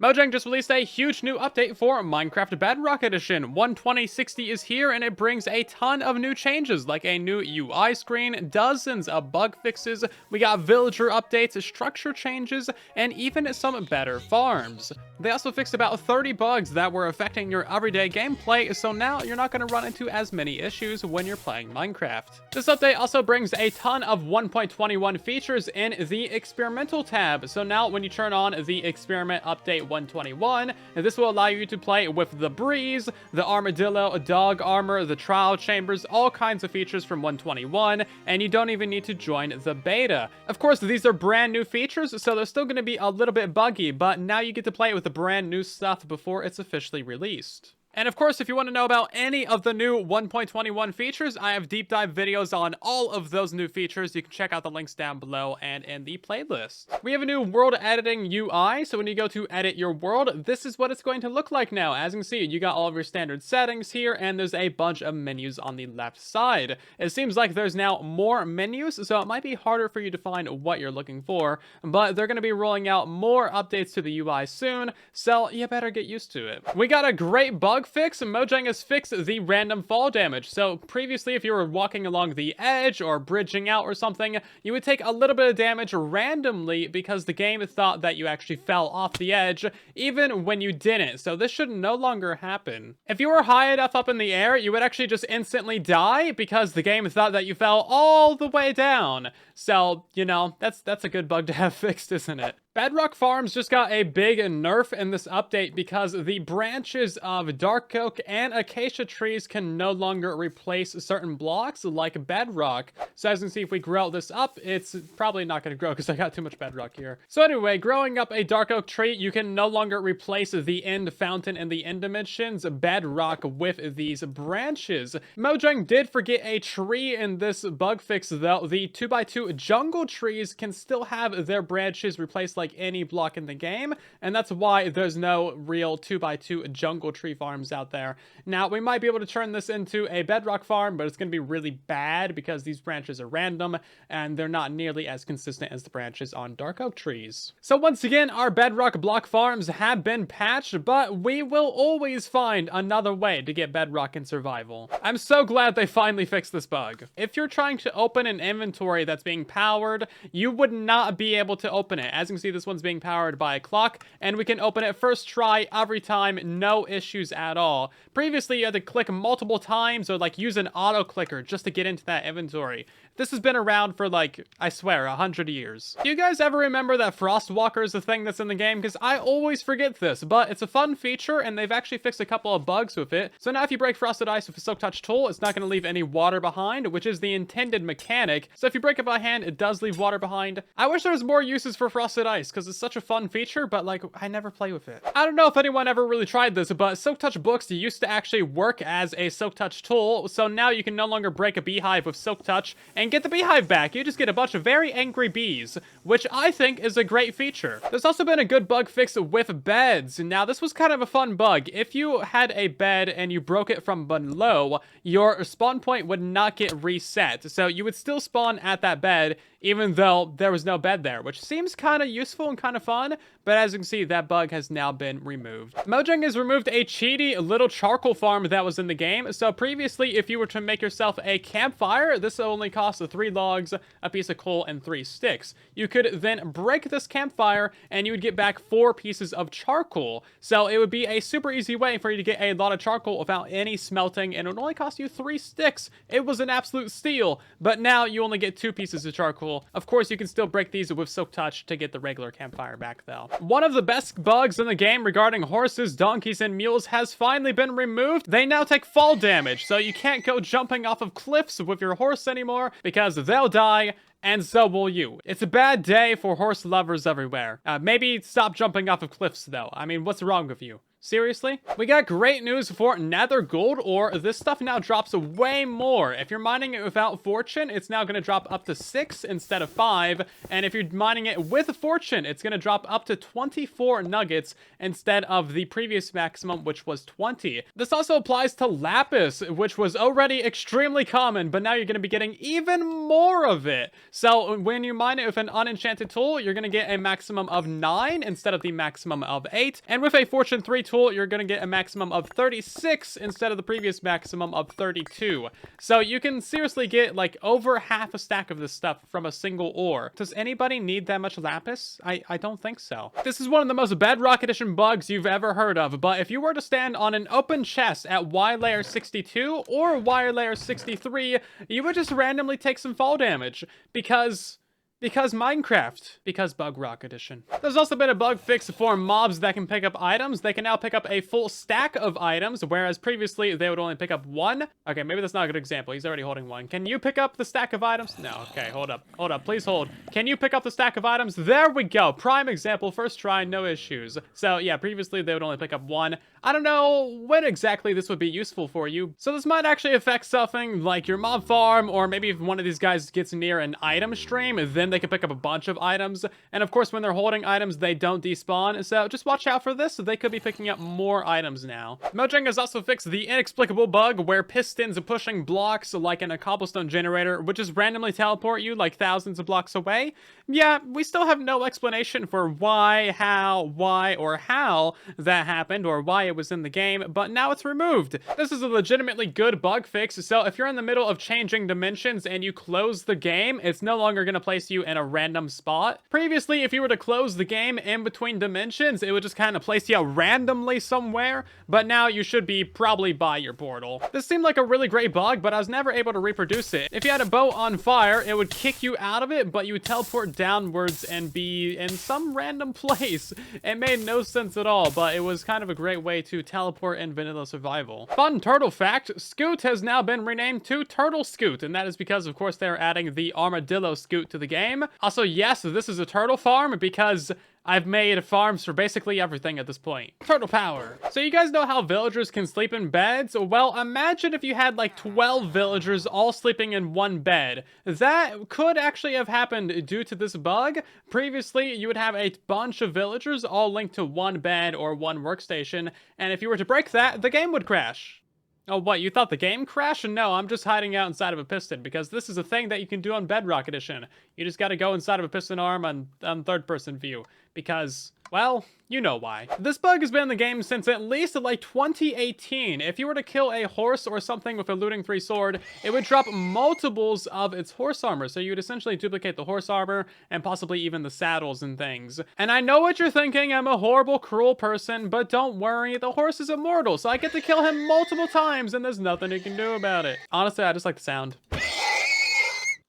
Mojang just released a huge new update for Minecraft Bedrock Edition. 1.20.60 is here, and it brings a ton of new changes, like a new UI screen, dozens of bug fixes, we got villager updates, structure changes, and even some better farms. They also fixed about 30 bugs that were affecting your everyday gameplay, so now you're not going to run into as many issues when you're playing Minecraft. This update also brings a ton of 1.21 features in the experimental tab, so now when you turn on the experiment update 121, this will allow you to play with the breeze, the armadillo, dog armor, the trial chambers, all kinds of features from 121, and you don't even need to join the beta. Of course, these are brand new features, so they're still going to be a little bit buggy, but now you get to play with the brand new stuff before it's officially released. And of course, if you want to know about any of the new 1.21 features, I have deep dive videos on all of those new features. You can check out the links down below and in the playlist. We have a new world editing UI, so when you go to edit your world, this is what it's going to look like now. As you can see, you got all of your standard settings here, and there's a bunch of menus on the left side. It seems like there's now more menus, so it might be harder for you to find what you're looking for, but they're going to be rolling out more updates to the UI soon, so you better get used to it. We got a great bug fix. Mojang has fixed the random fall damage. So previously, if you were walking along the edge or bridging out or something, you would take a little bit of damage randomly because the game thought that you actually fell off the edge, even when you didn't. So this should no longer happen. If you were high enough up in the air, you would actually just instantly die because the game thought that you fell all the way down. So, you know, that's a good bug to have fixed, isn't it? Bedrock farms just got a big nerf in this update because the branches of dark oak and acacia trees can no longer replace certain blocks like bedrock. So as you can see, if we grow this up, it's probably not going to grow because I got too much bedrock here. So anyway, growing up a dark oak tree, you can no longer replace the end fountain and the end dimensions bedrock with these branches. Mojang did forget a tree in this bug fix though. The 2x2 jungle trees can still have their branches replaced like any block in the game, and that's why there's no real 2x2 jungle tree farms out there. Now, we might be able to turn this into a bedrock farm, but it's going to be really bad because these branches are random and they're not nearly as consistent as the branches on dark oak trees. So once again, our bedrock block farms have been patched, but we will always find another way to get bedrock in survival. I'm so glad they finally fixed this bug. If you're trying to open an inventory that's being powered, you would not be able to open it. As you can see, this one's being powered by a clock, and we can open it first try every time, no issues at all. Previously, you had to click multiple times or like use an auto clicker just to get into that inventory. This has been around for like, I swear, 100 years. Do you guys ever remember that Frostwalker is a thing that's in the game? Because I always forget this, but it's a fun feature, and they've actually fixed a couple of bugs with it. So now if you break frosted ice with a Silk Touch tool, it's not going to leave any water behind, which is the intended mechanic. So if you break it by hand, it does leave water behind. I wish there was more uses for frosted ice, because it's such a fun feature, but like, I never play with it. I don't know if anyone ever really tried this, but Silk Touch books used to actually work as a Silk Touch tool, so now you can no longer break a beehive with Silk Touch and get the beehive back. You just get a bunch of very angry bees, which I think is a great feature. There's also been a good bug fix with beds. Now, this was kind of a fun bug. If you had a bed and you broke it from below, your spawn point would not get reset, so you would still spawn at that bed even though there was no bed there, which seems kind of useful and kind of fun, but as you can see, that bug has now been removed. Mojang has removed a cheaty little charcoal farm that was in the game. So previously, if you were to make yourself a campfire, this only cost 3 logs, a piece of coal, and 3 sticks. You could then break this campfire, and you would get back 4 pieces of charcoal. So it would be a super easy way for you to get a lot of charcoal without any smelting, and it would only cost you 3 sticks. It was an absolute steal, but now you only get 2 pieces of charcoal. Of course, you can still break these with Silk Touch to get the regular campfire back, though. One of the best bugs in the game regarding horses, donkeys, and mules has finally been removed. They now take fall damage, so you can't go jumping off of cliffs with your horse anymore because they'll die, and so will you. It's a bad day for horse lovers everywhere. Maybe stop jumping off of cliffs, though. I mean, what's wrong with you? Seriously? We got great news for Nether Gold ore. This stuff now drops way more. If you're mining it without Fortune, it's now going to drop up to 6 instead of 5. And if you're mining it with Fortune, it's going to drop up to 24 nuggets instead of the previous maximum, which was 20. This also applies to Lapis, which was already extremely common, but now you're going to be getting even more of it. So when you mine it with an unenchanted tool, you're going to get a maximum of 9 instead of the maximum of 8. And with a Fortune 3 tool, you're going to get a maximum of 36 instead of the previous maximum of 32. So you can seriously get like over half a stack of this stuff from a single ore. Does anybody need that much lapis? I don't think so. This is one of the most Bedrock Edition bugs you've ever heard of, but if you were to stand on an open chest at Y layer 62 or Y layer 63, you would just randomly take some fall damage because Minecraft. Because Bug Rock Edition. There's also been a bug fix for mobs that can pick up items. They can now pick up a full stack of items, whereas previously they would only pick up one. Okay, maybe that's not a good example. He's already holding one. Can you pick up the stack of items? No, okay, hold up. Hold up, please hold. Can you pick up the stack of items? There we go. Prime example, first try, no issues. So yeah, previously they would only pick up one. I don't know when exactly this would be useful for you. So this might actually affect something like your mob farm, or maybe if one of these guys gets near an item stream, then they can pick up a bunch of items. And of course, when they're holding items, they don't despawn. So just watch out for this. They could be picking up more items now. Mojang has also fixed the inexplicable bug where pistons pushing blocks like in a cobblestone generator would just randomly teleport you like thousands of blocks away. Yeah, we still have no explanation for why, how, or how that happened or why it was in the game, but now it's removed. This is a legitimately good bug fix, so if you're in the middle of changing dimensions and you close the game, it's no longer going to place you in a random spot. Previously, if you were to close the game in between dimensions, it would just kind of place you randomly somewhere, but now you should be probably by your portal. This seemed like a really great bug, but I was never able to reproduce it. If you had a boat on fire, it would kick you out of it, but you would teleport downwards and be in some random place. It made no sense at all, but it was kind of a great way to teleport in vanilla survival. Fun turtle fact, Scoot has now been renamed to Turtle Scoot, and that is because, of course, they're adding the Armadillo Scoot to the game. Also, yes, this is a turtle farm because I've made farms for basically everything at this point. Turtle power. So you guys know how villagers can sleep in beds? Well, imagine if you had like 12 villagers all sleeping in one bed. That could actually have happened due to this bug. Previously, you would have a bunch of villagers all linked to one bed or one workstation, and if you were to break that, the game would crash. Oh, what, you thought the game crashed? No, I'm just hiding out inside of a piston, because this is a thing that you can do on Bedrock Edition. You just gotta go inside of a piston arm on third-person view, because, well, you know why. This bug has been in the game since at least like 2018. If you were to kill a horse or something with a looting 3 sword, it would drop multiples of its horse armor, so you would essentially duplicate the horse armor and possibly even the saddles and things. And I know what you're thinking, I'm a horrible, cruel person, but don't worry, the horse is immortal, so I get to kill him multiple times and there's nothing you can do about it. Honestly, I just like the sound.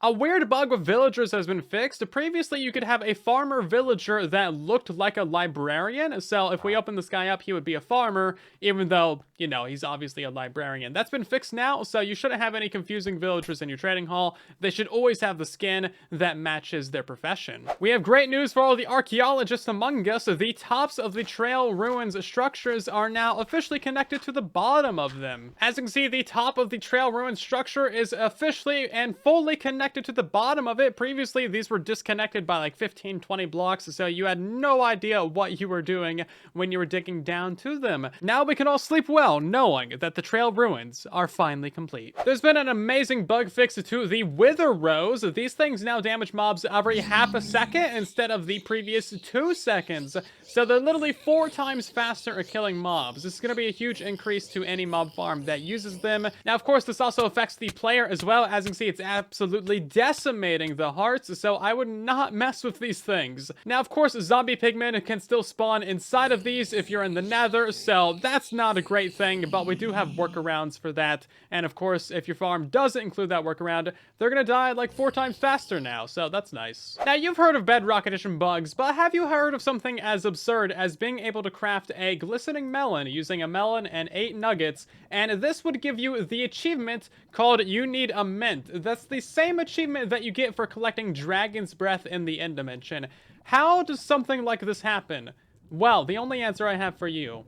A weird bug with villagers has been fixed. Previously, you could have a farmer villager that looked like a librarian. So if we open this guy up, he would be a farmer, even though, you know, he's obviously a librarian. That's been fixed now, so you shouldn't have any confusing villagers in your trading hall. They should always have the skin that matches their profession. We have great news for all the archaeologists among us. The tops of the trail ruins structures are now officially connected to the bottom of them. As you can see, the top of the trail ruins structure is officially and fully connected to the bottom of it. Previously, these were disconnected by like 15-20 blocks, so you had no idea what you were doing when you were digging down to them. Now we can all sleep well, knowing that the trail ruins are finally complete. There's been an amazing bug fix to the wither rows. These things now damage mobs every half a second instead of the previous 2 seconds. So they're literally 4 times faster at killing mobs. This is going to be a huge increase to any mob farm that uses them. Now, of course, this also affects the player as well. As you can see, it's absolutely decimating the hearts, so I would not mess with these things. Now, of course, zombie pigmen can still spawn inside of these if you're in the nether, so that's not a great thing, but we do have workarounds for that. And of course, if your farm doesn't include that workaround, they're gonna die like 4 times faster now, so that's nice. Now, you've heard of Bedrock Edition bugs, but have you heard of something as absurd as being able to craft a glistening melon using a melon and 8 nuggets, and this would give you the achievement called You Need a Mint. That's the same achievement that you get for collecting Dragon's Breath in the End Dimension. How does something like this happen? Well, the only answer I have for you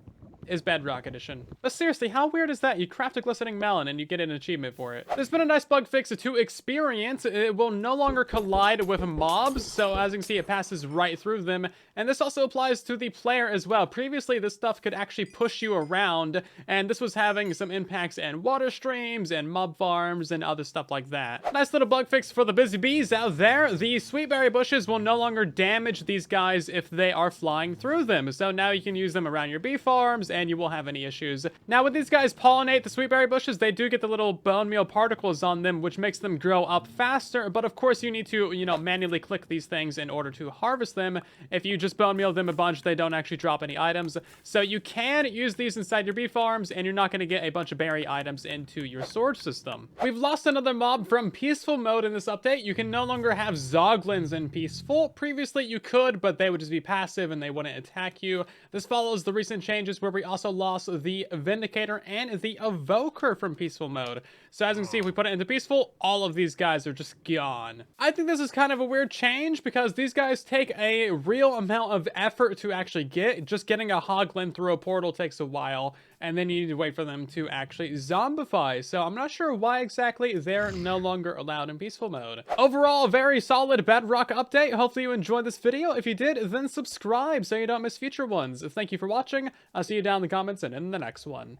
is Bedrock Edition. But seriously, how weird is that? You craft a glistening melon and you get an achievement for it. There's been a nice bug fix to experience. It will no longer collide with mobs, so as you can see, it passes right through them. And this also applies to the player as well. Previously, this stuff could actually push you around, and this was having some impacts in water streams and mob farms and other stuff like that. Nice little bug fix for the busy bees out there. The sweetberry bushes will no longer damage these guys if they are flying through them. So now you can use them around your bee farms and you won't have any issues. Now, when these guys pollinate the sweetberry bushes, they do get the little bone meal particles on them, which makes them grow up faster. But of course, you need to, manually click these things in order to harvest them. If you just bone meal them a bunch, they don't actually drop any items. So you can use these inside your bee farms, and you're not going to get a bunch of berry items into your storage system. We've lost another mob from peaceful mode in this update. You can no longer have zoglins in peaceful. Previously you could, but they would just be passive and they wouldn't attack you. This follows the recent changes where we also lost the Vindicator and the Evoker from peaceful mode. So as you can see, if we put it into peaceful, all of these guys are just gone. I think this is kind of a weird change because these guys take a real amount of effort to actually get. Just getting a hoglin through a portal takes a while, and then you need to wait for them to actually zombify. So I'm not sure why exactly they're no longer allowed in peaceful mode. Overall, a very solid Bedrock update. Hopefully you enjoyed this video. If you did, then subscribe so you don't miss future ones. Thank you for watching. I'll see you down in the comments and in the next one.